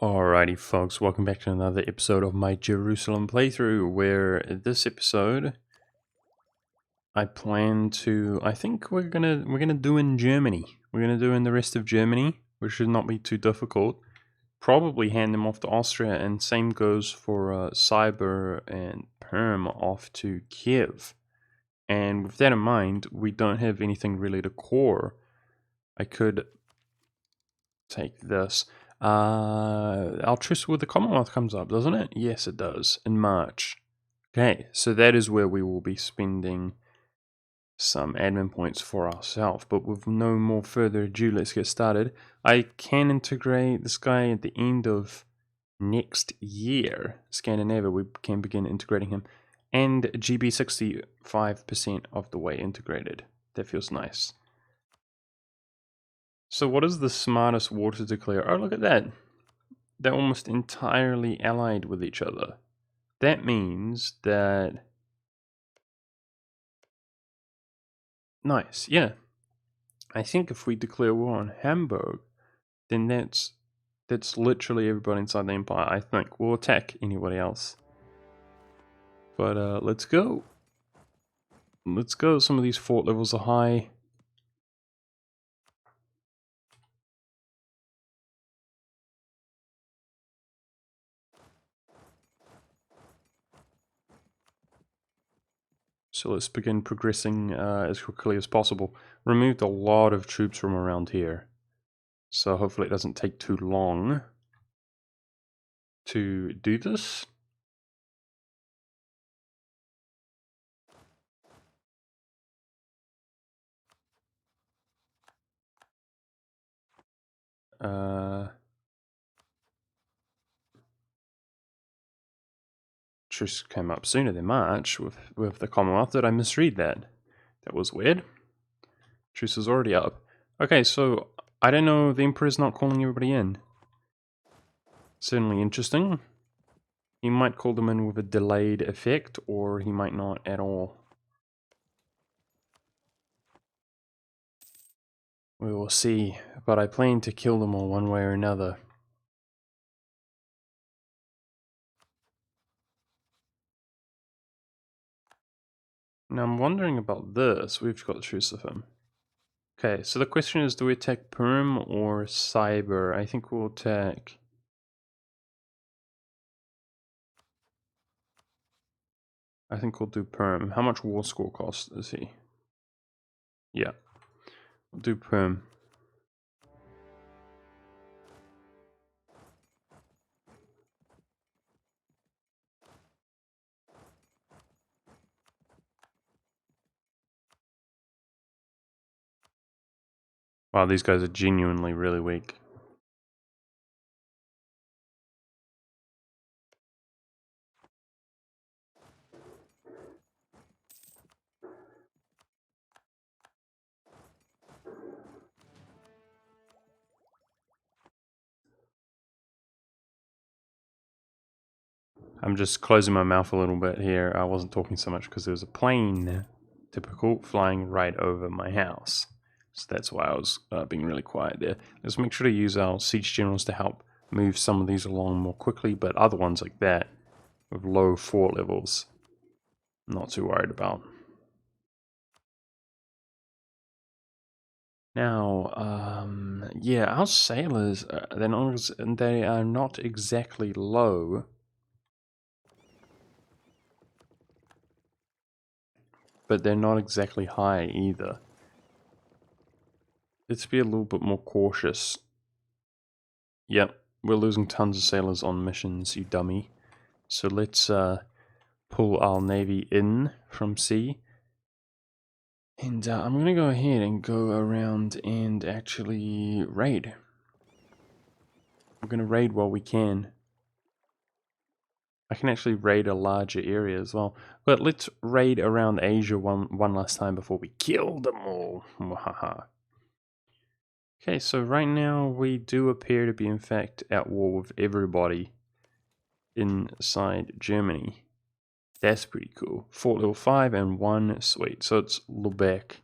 Alrighty folks, welcome back to another episode of my Jerusalem playthrough, where this episode I think we're gonna do in Germany. We're gonna do in the rest of Germany, which should not be too difficult. Probably hand them off to Austria, and same goes for Cyber and Perm off to Kiev. And with that in mind, we don't have anything really to core. I could take this. Our truce with the Commonwealth comes up, doesn't it? Yes, it does, in March. Okay, so that is where we will be spending some admin points for ourselves. But with no more further ado, let's get started. I can integrate this guy at the end of next year. Scandinavia, we can begin integrating him. And GB 65% of the way integrated. That feels nice. So what is the smartest war to declare? Oh, look at that. They're almost entirely allied with each other. That means that... Nice, yeah. I think if we declare war on Hamburg, then that's literally everybody inside the Empire, I think. We'll attack anybody else. But let's go. Let's go. Some of these fort levels are high. So let's begin progressing as quickly as possible. Removed a lot of troops from around here. So hopefully it doesn't take too long to do this. Truce came up sooner than March with the Commonwealth. Did I misread that? That was weird. Truce is already up. Okay, so I don't know, the Emperor's not calling everybody in. Certainly interesting. He might call them in with a delayed effect, or he might not at all. We will see, but I plan to kill them all one way or another. Now I'm wondering about this. We've got the truce with him. Okay, so the question is, do we attack Perm or Cyber? I think we'll attack... I think we'll do Perm. How much war score cost is he? Yeah. We'll do Perm. Wow, these guys are genuinely really weak. I'm just closing my mouth a little bit here. I wasn't talking so much because there was a plane, typical, flying right over my house. So that's why I was being really quiet there. Let's make sure to use our siege generals to help move some of these along more quickly, but other ones like that, with low fort levels, I'm not too worried about. Now, yeah, our sailors, they are not exactly low. But they're not exactly high either. Let's be a little bit more cautious. Yep, we're losing tons of sailors on missions, you dummy. So let's pull our navy in from sea. And I'm going to go ahead and go around and actually raid. We're going to raid while we can. I can actually raid a larger area as well. But let's raid around Asia one last time before we kill them all. Wahaha. Okay, so right now we do appear to be in fact at war with everybody inside Germany. That's pretty cool. Fort level 5 and 1, sweet. So it's Lubeck.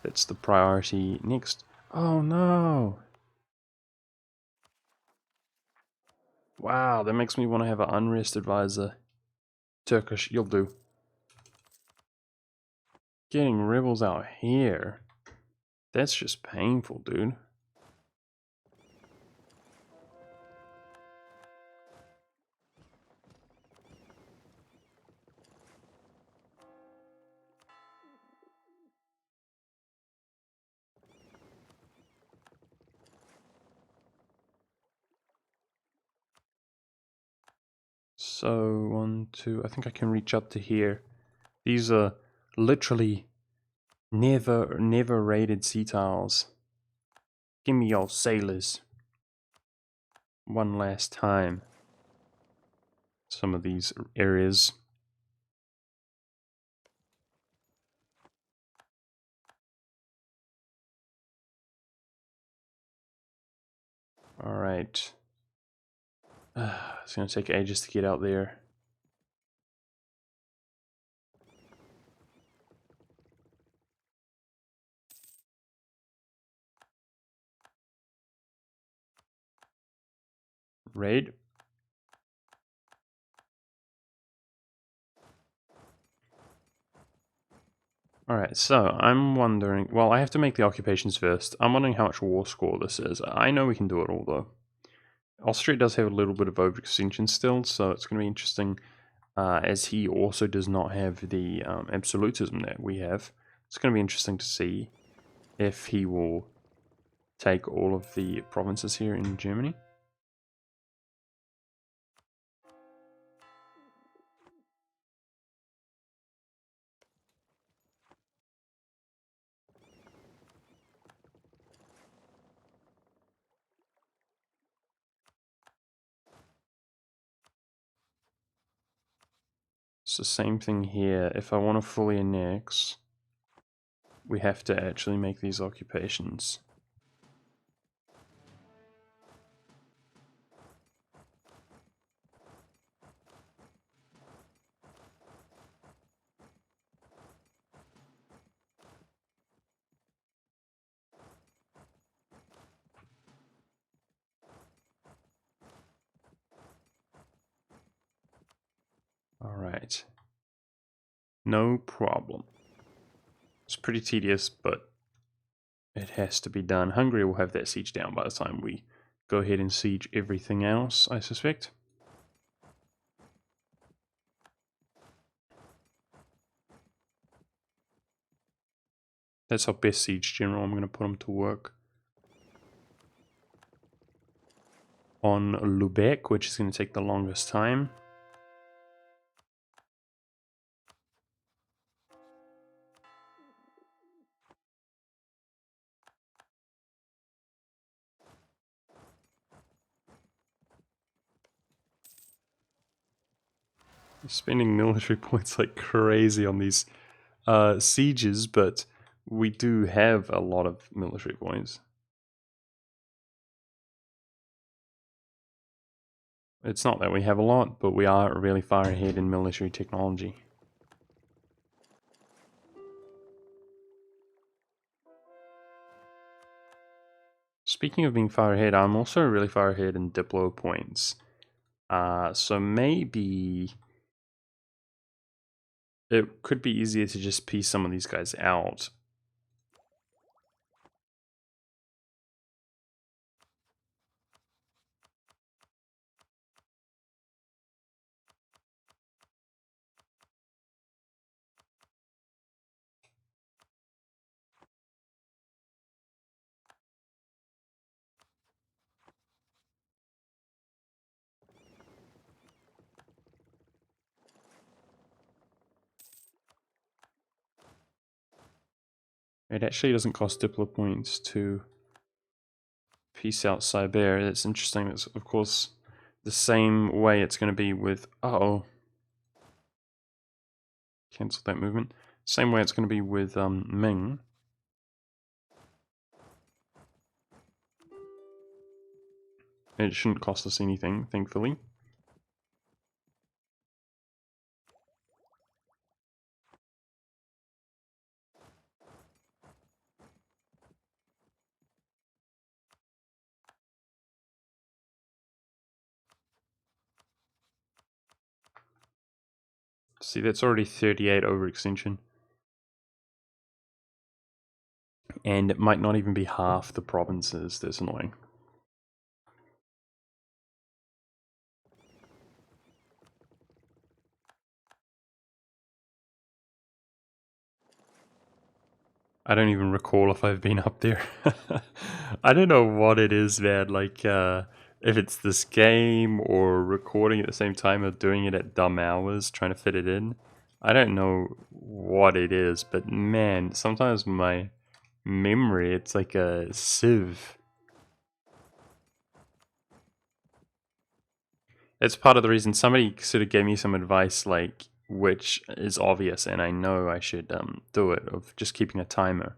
That's the priority next. Oh no! Wow, that makes me want to have an unrest advisor. Turkish, you'll do. Getting rebels out here. That's just painful, dude. So, 1, 2, I think I can reach up to here. These are literally never raided sea tiles. Give me your sailors. One last time. Some of these areas. Alright. It's gonna take ages to get out there. Raid. Alright, so I'm wondering, well, I have to make the occupations first. I'm wondering how much war score this is. I know we can do it all though. Austria does have a little bit of overextension still, so it's going to be interesting, as he also does not have the absolutism that we have. It's going to be interesting to see if he will take all of the provinces here in Germany. It's the same thing here. If I want to fully annex, we have to actually make these occupations. Alright. No problem. It's pretty tedious, but it has to be done. Hungary will have that siege down by the time we go ahead and siege everything else, I suspect. That's our best siege general. I'm going to put him to work on Lubeck, which is going to take the longest time. Spending military points like crazy on these sieges, but we do have a lot of military points. It's not that we have a lot, but we are really far ahead in military technology. Speaking of being far ahead, I'm also really far ahead in Diplo points. So maybe it could be easier to just piece some of these guys out. It actually doesn't cost Diplo points to piece out Cyber. That's interesting. That's, of course, the same way it's going to be with... Uh-oh. Cancel that movement. Same way it's going to be with Ming. It shouldn't cost us anything, thankfully. See, that's already 38 overextension. And it might not even be half the provinces. That's annoying. I don't even recall if I've been up there. I don't know what it is, man. Like, if it's this game or recording at the same time or doing it at dumb hours, trying to fit it in. I don't know what it is, but man, sometimes my memory, it's like a sieve. It's part of the reason somebody sort of gave me some advice, like, which is obvious, and I know I should do it, of just keeping a timer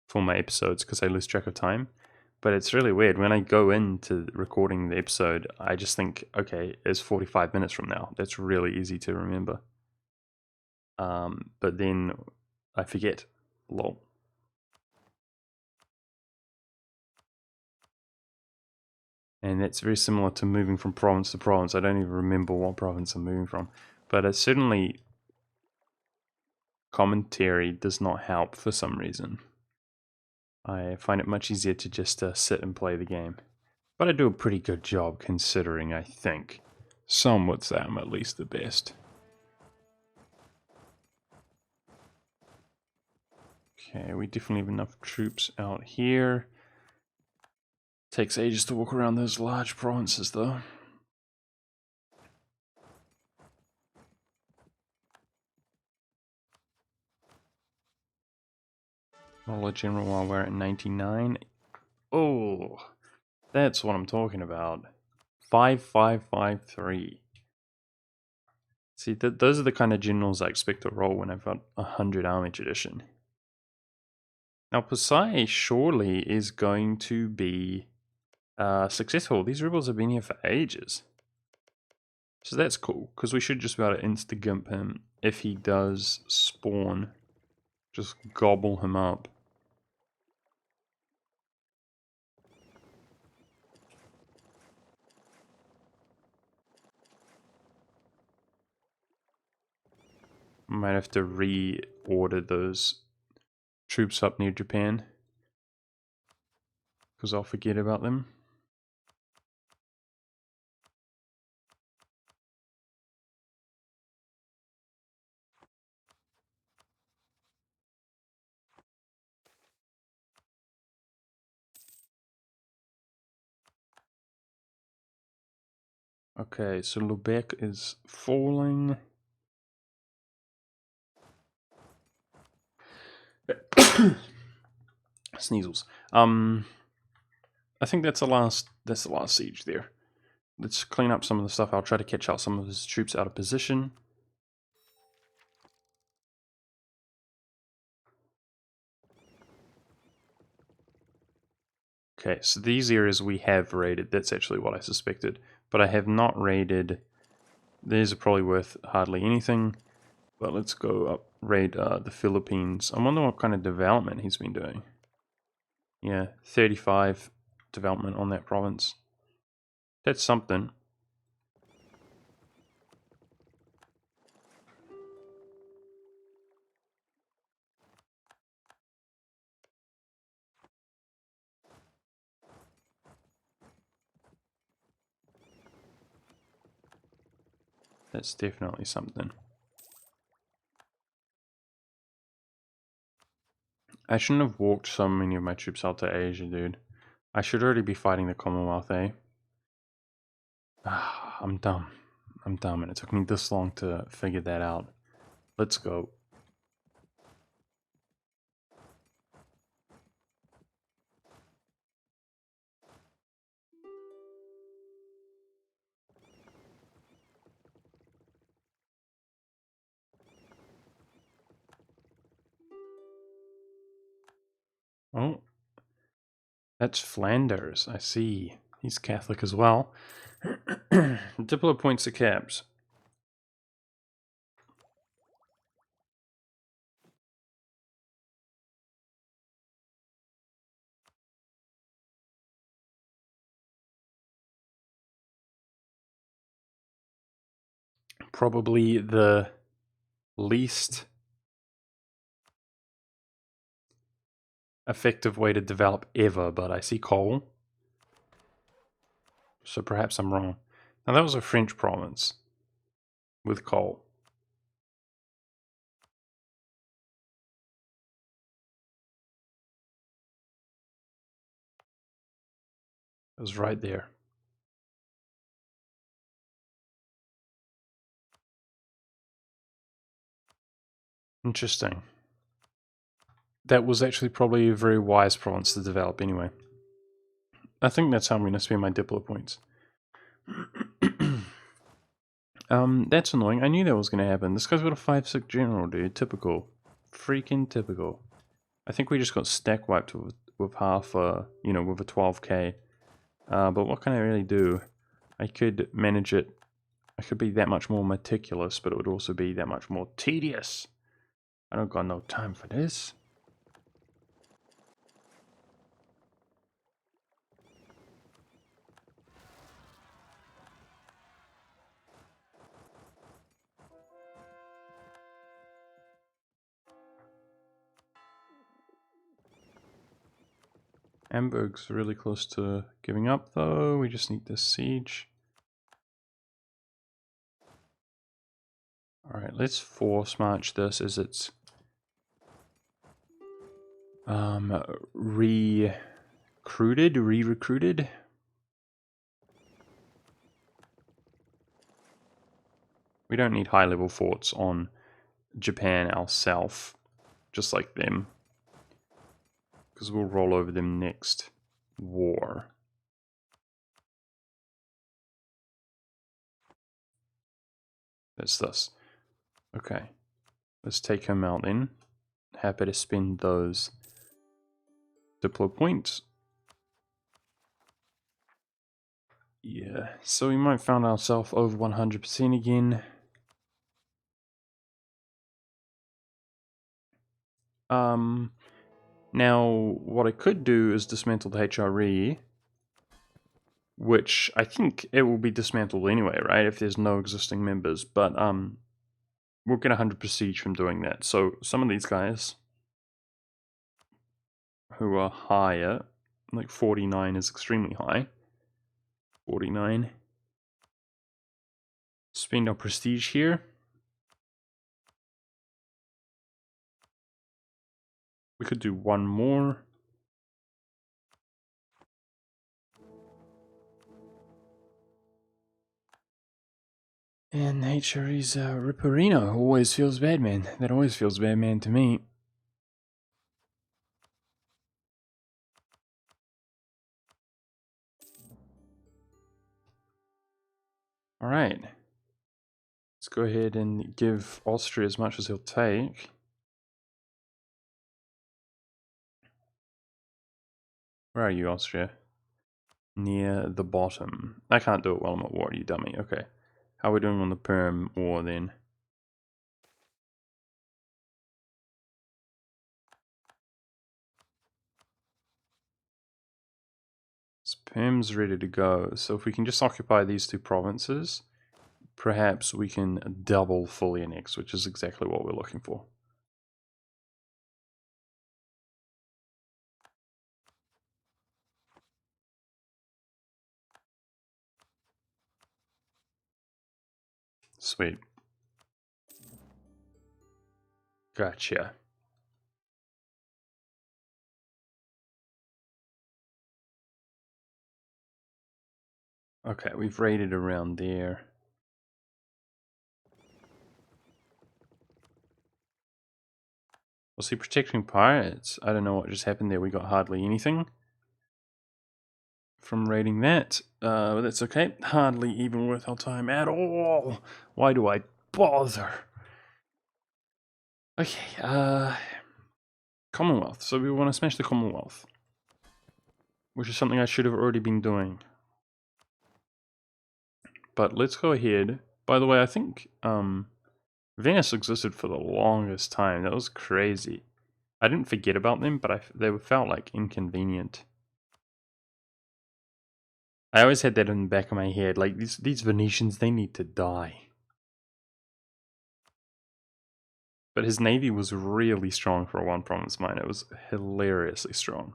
for my episodes because I lose track of time. But it's really weird. When I go into recording the episode, I just think, okay, it's 45 minutes from now. That's really easy to remember. But then I forget. Lol. And that's very similar to moving from province to province. I don't even remember what province I'm moving from. But it's certainly commentary does not help for some reason. I find it much easier to just sit and play the game. But I do a pretty good job considering, I think. Some would say I'm at least the best. Okay, we definitely have enough troops out here. Takes ages to walk around those large provinces, though. Roll a general while we're at 99. Oh, that's what I'm talking about. 5553. See, those are the kind of generals I expect to roll when I've got 100 army tradition. Now, Pasai surely is going to be successful. These rebels have been here for ages. So that's cool, because we should just be able to insta-gimp him if he does spawn. Just gobble him up. Might have to reorder those troops up near Japan, because I'll forget about them. Okay, so Lubeck is falling. Sneezels. I think that's the last siege there. Let's clean up some of the stuff. I'll try to catch out some of his troops out of position. Okay, so these areas we have raided. That's actually what I suspected. But I have not raided. These are probably worth hardly anything. But let's go up, raid the Philippines. I wonder what kind of development he's been doing. Yeah, 35 development on that province. That's something. That's definitely something. I shouldn't have walked so many of my troops out to Asia, dude. I should already be fighting the Commonwealth, eh? I'm dumb. I'm dumb, and it took me this long to figure that out. Let's go. Oh, that's Flanders. I see. He's Catholic as well. Diplo points to cabs. Probably the least effective way to develop ever, but I see coal. So perhaps I'm wrong. Now that was a French province with coal. It was right there. Interesting. That was actually probably a very wise province to develop anyway. I think that's how I'm going to spend my Diplo points. That's annoying. I knew that was going to happen. This guy's got a 5-6 general, dude. Typical. Freaking typical. I think we just got stack wiped with half, you know, with a 12k. But what can I really do? I could manage it. I could be that much more meticulous, but it would also be that much more tedious. I don't got no time for this. Amberg's really close to giving up, though. We just need this siege. Alright, let's force march this as it's re-recruited. We don't need high-level forts on Japan ourselves, just like them, because we'll roll over them next war. That's this. Okay, let's take him out then. Happy to spend those Diplo points. Yeah, so we might find ourselves over 100% again. Now, what I could do is dismantle the HRE, which I think it will be dismantled anyway, right, if there's no existing members, but we'll get 100 prestige from doing that. So some of these guys who are higher, like 49 is extremely high. 49. Spend our prestige here. We could do one more. And HRE's Ripperino always feels bad, man. That always feels bad, man, to me. Alright. Let's go ahead and give Austria as much as he'll take. Where are you, Austria? Near the bottom. I can't do it while I'm at war, you dummy. Okay. How are we doing on the Perm war then? Perm's ready to go. So if we can just occupy these two provinces, perhaps we can double fully annex, which is exactly what we're looking for. Sweet. Gotcha. Okay, we've raided around there. Was he protecting pirates? I don't know what just happened there. We got hardly anything from raiding that. But that's okay. Hardly even worth our time at all. Why do I bother? Okay, Commonwealth. So we want to smash the Commonwealth, which is something I should have already been doing. But let's go ahead. By the way, I think Venice existed for the longest time. That was crazy. I didn't forget about them, but they felt like inconvenient. I always had that in the back of my head. Like these Venetians, they need to die. But his navy was really strong for a one province mine. It was hilariously strong.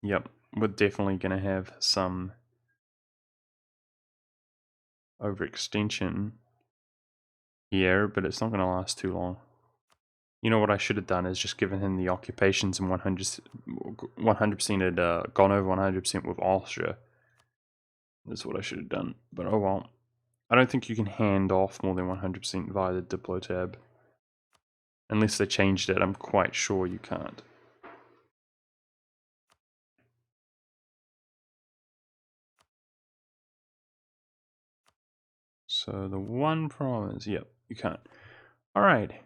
Yep, we're definitely going to have some overextension here, but it's not going to last too long. You know what I should have done is just given him the occupations and 100% had gone over 100% with Austria. That's what I should have done, but oh well. I don't think you can hand off more than 100% via the Diplo tab. Unless they changed it, I'm quite sure you can't. So the one province, yep, you can't. Alright.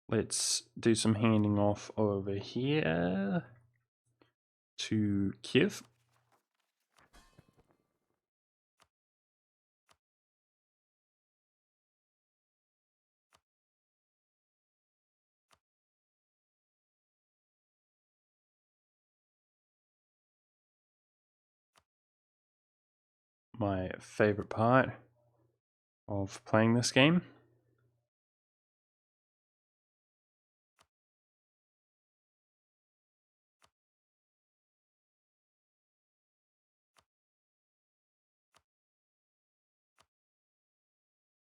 Let's do some handing off over here to Kiev. My favorite part of playing this game.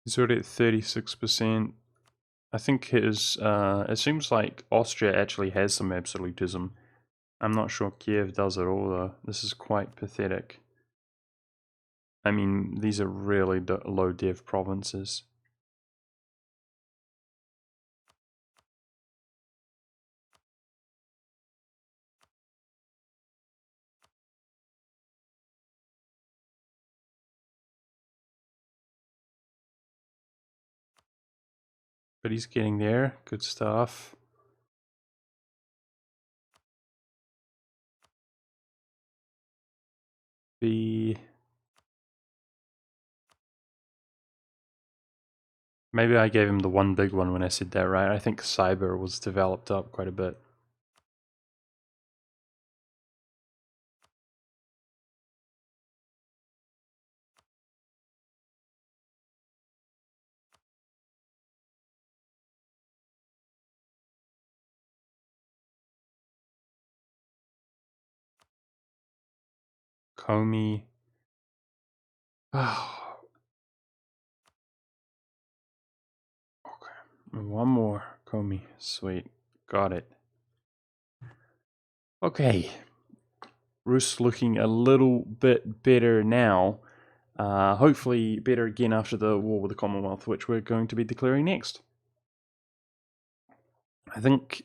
He's already at 36%. I think his, it seems like Austria actually has some absolutism. I'm not sure Kiev does at all though. This is quite pathetic. I mean, these are really low dev provinces. But he's getting there. Good stuff. Maybe I gave him the one big one when I said that, right? I think cyber was developed up quite a bit. Comey. Oh. Okay. One more. Comey. Sweet. Got it. Okay. Rus looking a little bit better now. Hopefully better again after the war with the Commonwealth, which we're going to be declaring next. I think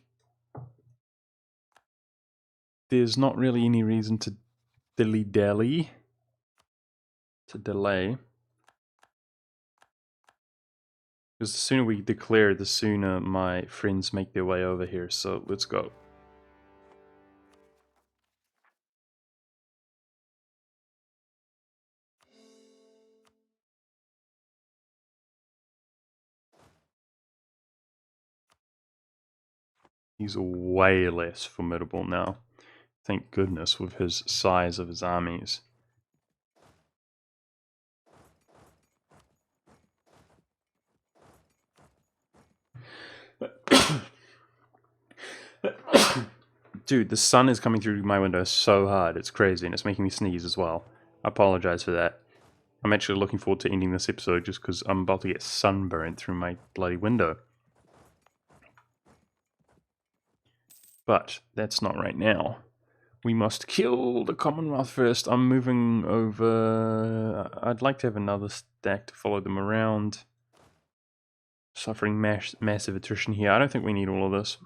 there's not really any reason to delay. Because the sooner we declare, the sooner my friends make their way over here, so let's go. He's way less formidable now. Thank goodness, with his size of his armies. Dude, the sun is coming through my window so hard, it's crazy, and it's making me sneeze as well. I apologize for that. I'm actually looking forward to ending this episode just because I'm about to get sunburned through my bloody window. But that's not right now. We must kill the Commonwealth first. I'm moving over. I'd like to have another stack to follow them around. Suffering massive attrition here. I don't think we need all of this.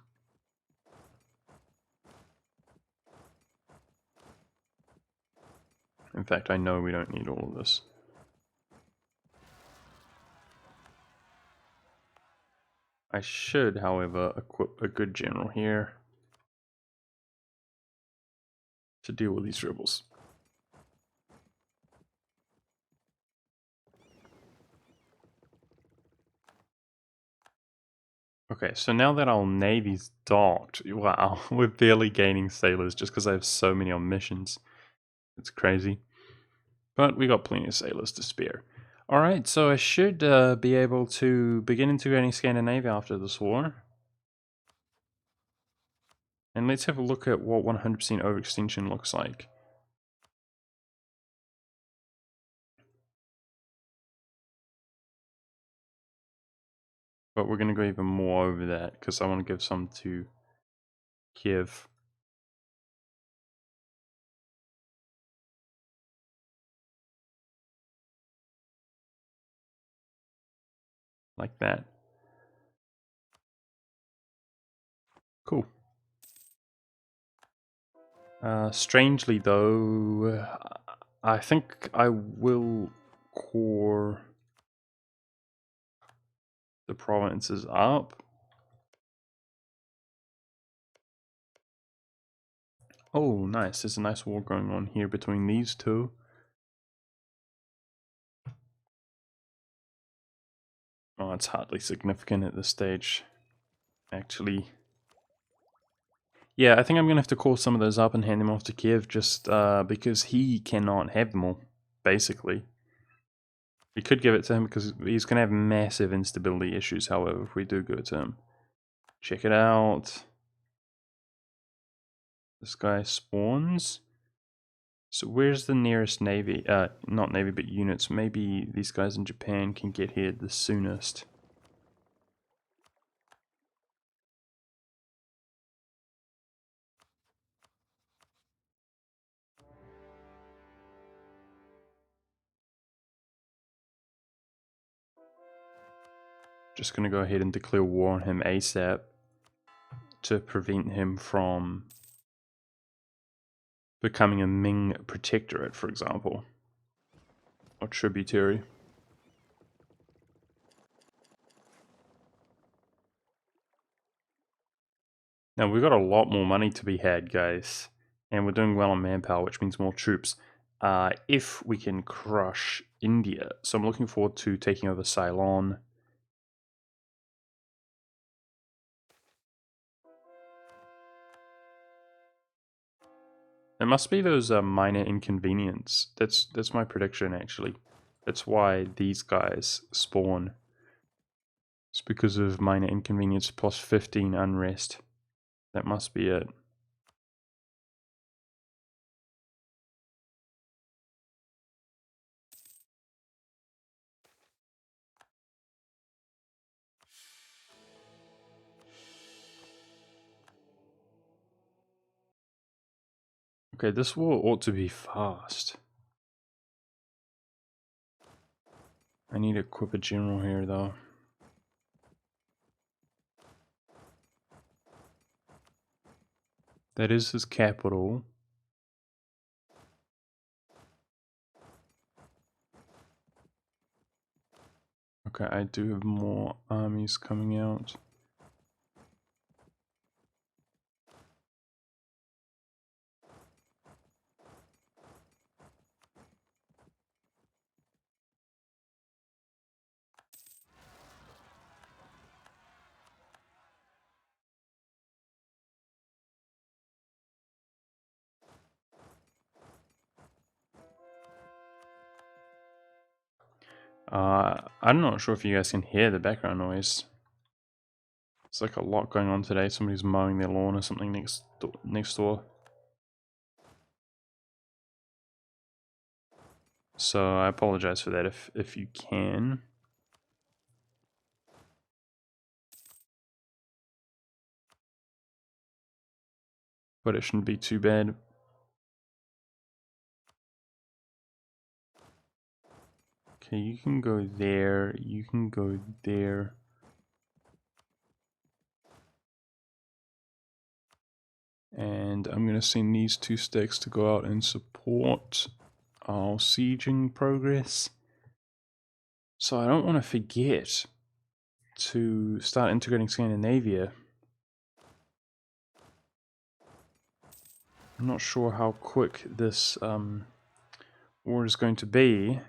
In fact, I know we don't need all of this. I should, however, equip a good general here to deal with these rebels. Okay, Okay, so now that our navy's docked, wow, we're barely gaining sailors just because I have so many on missions. It's crazy. But we got plenty of sailors to spare. Alright, so I should be able to begin integrating Scandinavia after this war. And let's have a look at what 100% overextension looks like. But we're going to go even more over that because I want to give some to Kiev. Like that. Cool. Strangely though, I think I will core the provinces up. Oh, nice. There's a nice war going on here between these two. Oh, it's hardly significant at this stage, actually. Yeah, I think I'm going to have to call some of those up and hand them off to Kiev just because he cannot have them all, basically. We could give it to him because he's going to have massive instability issues, however, if we do give it to him. Check it out. This guy spawns. So where's the nearest navy? Not navy, but units. Maybe these guys in Japan can get here the soonest. Just going to go ahead and declare war on him ASAP to prevent him from becoming a Ming protectorate, for example, or tributary. Now, we've got a lot more money to be had, guys, and we're doing well on manpower, which means more troops. If we can crush India. So I'm looking forward to taking over Ceylon. It must be those minor inconvenience. That's my prediction, actually. That's why these guys spawn. It's because of minor inconvenience plus 15 unrest. That must be it. Okay, this war ought to be fast. I need to equip a general here, though. That is his capital. Okay, I do have more armies coming out. I'm not sure if you guys can hear the background noise. It's like a lot going on today. Somebody's mowing their lawn or something next door. So I apologize for that if you can. But it shouldn't be too bad. Okay, you can go there. You can go there. And I'm going to send these two sticks to go out and support our sieging progress. So I don't want to forget to start integrating Scandinavia. I'm not sure how quick this war is going to be.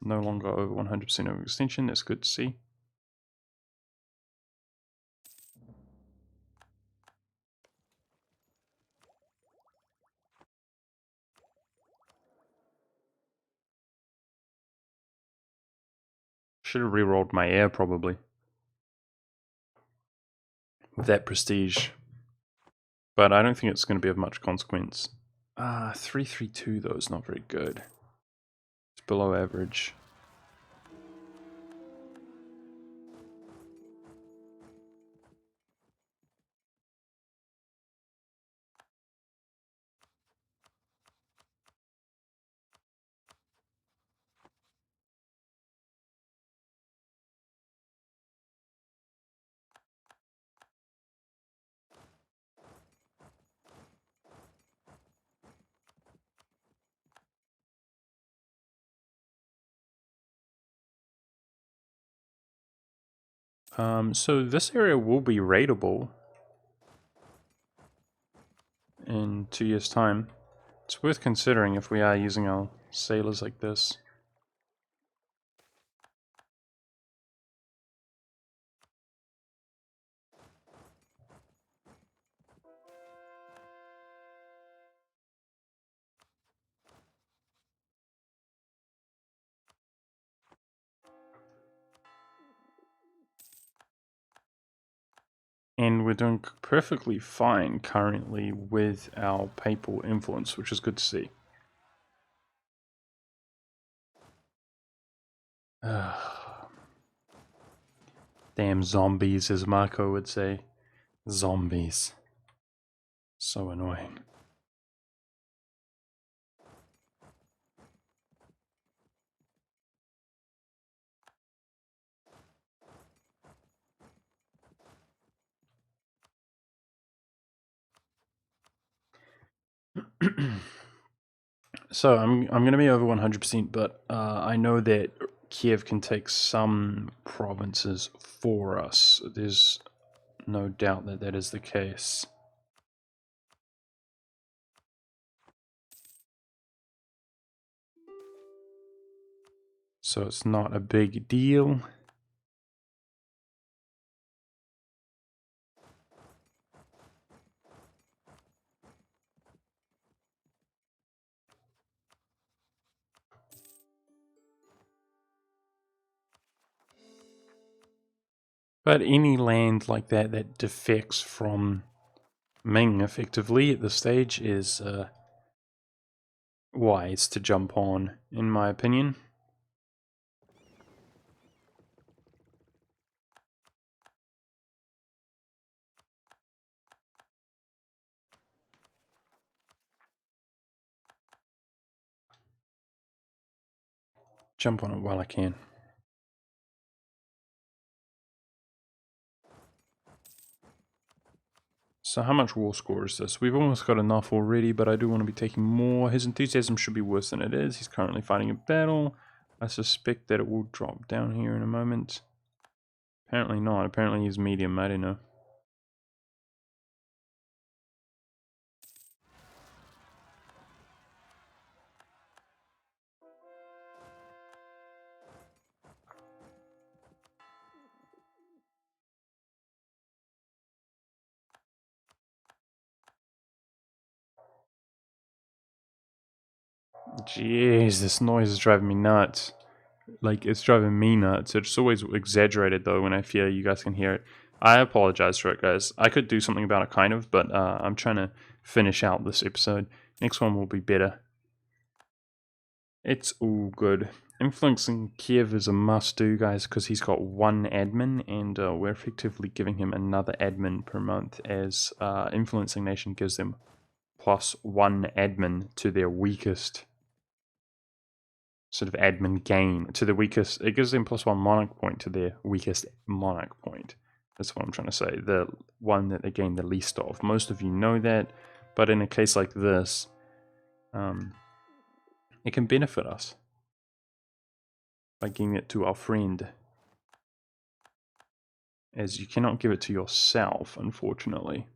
No longer over 100% overextension. That's good to see. Should have re-rolled my air probably. With that prestige. But I don't think it's going to be of much consequence. 332 though is not very good. It's below average. So this area will be raidable in 2 years' time. It's worth considering if we are using our sailors like this. And we're doing perfectly fine currently with our papal influence, which is good to see. Damn zombies, as Marco would say. Zombies. So annoying. So I'm going to be over 100%, but I know that Kiev can take some provinces for us. There's no doubt that that is the case. So it's not a big deal. But any land like that that defects from Ming effectively at this stage is wise to jump on, in my opinion. Jump on it while I can. So how much war score is this? We've almost got enough already, but I do want to be taking more. His enthusiasm should be worse than it is. He's currently fighting a battle. I suspect that it will drop down here in a moment. Apparently not. Apparently he's medium. I don't know. Jeez, this noise is driving me nuts. Like, it's driving me nuts. It's always exaggerated, though, when I fear you guys can hear it. I apologize for it, guys. I could do something about it, kind of, but I'm trying to finish out this episode. Next one will be better. It's all good. Influencing Kiev is a must-do, guys, because he's got one admin, and we're effectively giving him another admin per month, as Influencing Nation gives them +1 admin to their weakest sort of admin gain, to the weakest. It gives them +1 monarch point to their weakest monarch point. That's what I'm trying to say. The one that they gain the least of. Most of you know that, but in a case like this, it can benefit us by giving it to our friend, as you cannot give it to yourself, unfortunately.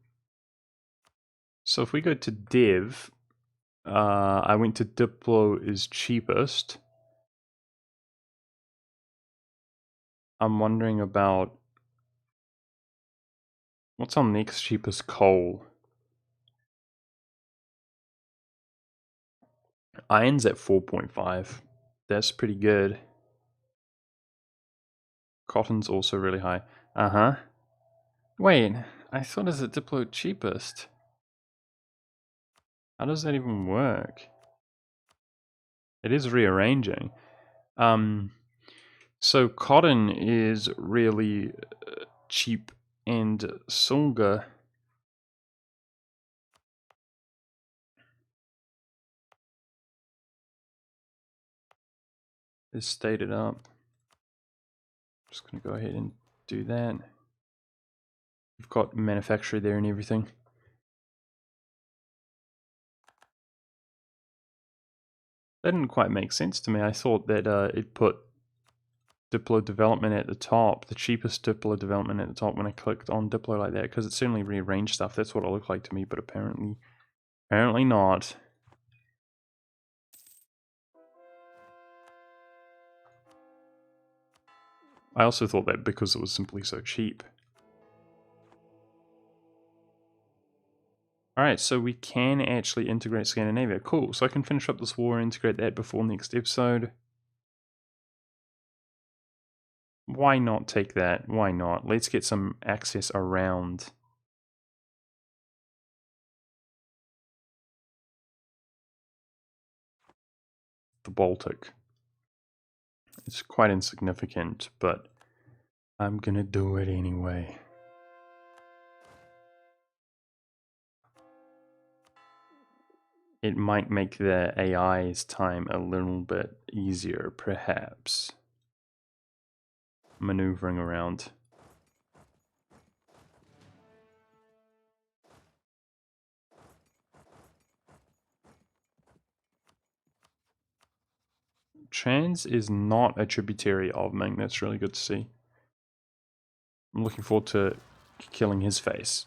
So if we go to dev, I went to Diplo is cheapest. I'm wondering about what's our next cheapest coal? Iron's at 4.5. That's pretty good. Cotton's also really high. Uh-huh. Wait, I thought it's a Diplo cheapest. How does that even work? It is rearranging. So cotton is really cheap, and Sulga is stated up. Just gonna go ahead and do that. You've got manufacturer there and everything. That didn't quite make sense to me. I thought that it put Diplo development at the top, the cheapest Diplo development at the top when I clicked on Diplo like that, because it certainly rearranged stuff. That's what it looked like to me, but apparently not. I also thought that because it was simply so cheap. Alright, so we can actually integrate Scandinavia. Cool, so I can finish up this war and integrate that before next episode. Why not take that? Why not? Let's get some access around the Baltic. It's quite insignificant, but I'm gonna do it anyway. It might make the AI's time a little bit easier, perhaps. Maneuvering around. Trans is not a tributary of Ming. That's really good to see. I'm looking forward to killing his face.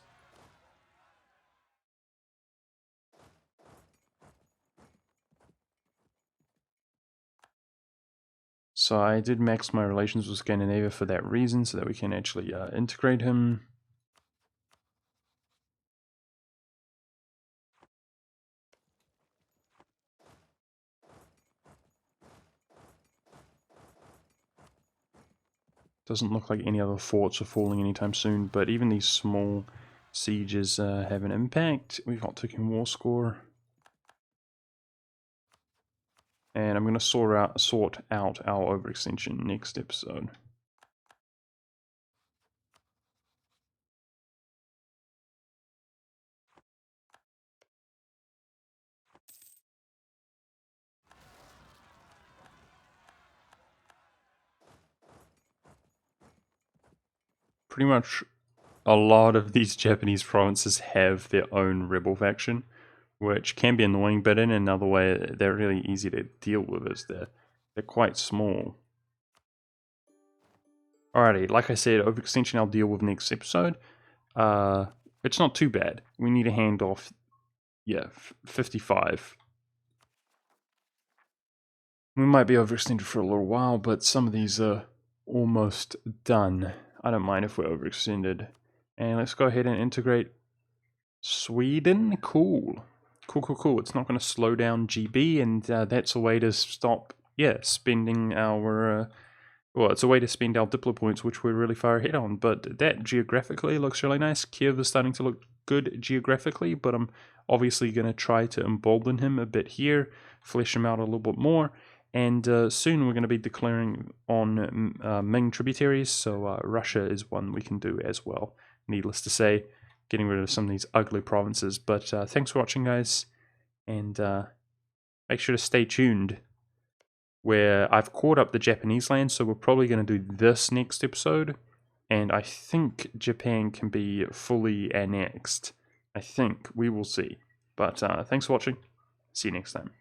So I did max my relations with Scandinavia for that reason, so that we can actually integrate him. Doesn't look like any other forts are falling anytime soon, but even these small sieges have an impact. We've got ticking war score. And I'm going to sort out our overextension next episode. Pretty much a lot of these Japanese provinces have their own rebel faction, which can be annoying, but in another way, they're really easy to deal with as they're quite small. Alrighty, like I said, overextension I'll deal with next episode. It's not too bad. We need a handoff, yeah, 55. We might be overextended for a little while, but some of these are almost done. I don't mind if we're overextended. And let's go ahead and integrate Sweden. Cool. Cool. It's not going to slow down GB, and that's a way to stop, spending our... well, it's a way to spend our Diplo points, which we're really far ahead on. But that geographically looks really nice. Kiev is starting to look good geographically, but I'm obviously going to try to embolden him a bit here, flesh him out a little bit more. And soon we're going to be declaring on Ming tributaries, so Russia is one we can do as well. Needless to say, getting rid of some of these ugly provinces. But thanks for watching, guys, and make sure to stay tuned, where I've caught up the Japanese land, so we're probably going to do this next episode, and I think Japan can be fully annexed. I think. We will see. But thanks for watching. See you next time.